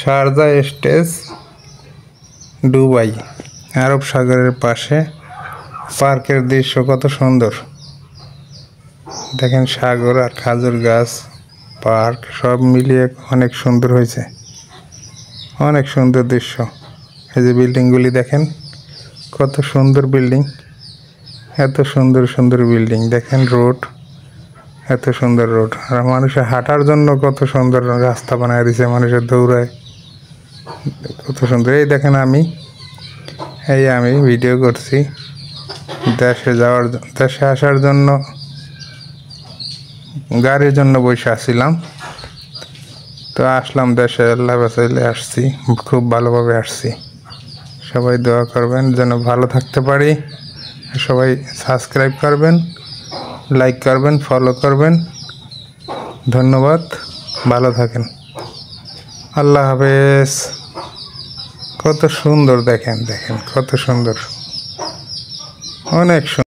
Sharjah stage, Dubai, আরব সাগরের পাশে। পার্কের দৃশ্য কত সুন্দর দেখেন, সাগর আর খাজুর গাছ, পার্ক সব মিলিয়ে অনেক সুন্দর হয়েছে, অনেক সুন্দর দৃশ্য। এই যে বিল্ডিংগুলি দেখেন, কত সুন্দর বিল্ডিং, এত সুন্দর সুন্দর বিল্ডিং দেখেন। রোড, এত সুন্দর রোড, আর মানুষের হাঁটার জন্য কত সুন্দর রাস্তা বানায় দিয়েছে, মানুষের দৌড়ায়, কত সুন্দর। এই দেখেন আমি ভিডিও করছি, দেশে আসার জন্য গাড়ির জন্য বসে আসছিলাম, তো আসলাম দেশে, আল্লাহ বাঁচাইলে আসছি, খুব ভালোভাবে আসছি। সবাই দোয়া করবেন যেন ভালো থাকতে পারি, সবাই সাবস্ক্রাইব করবেন, লাইক করবেন, ফলো করবেন। ধন্যবাদ, ভালো থাকেন, আল্লাহ হাফেজ। কত সুন্দর দেখেন, দেখেন কত সুন্দর, অনেক সুন্দর।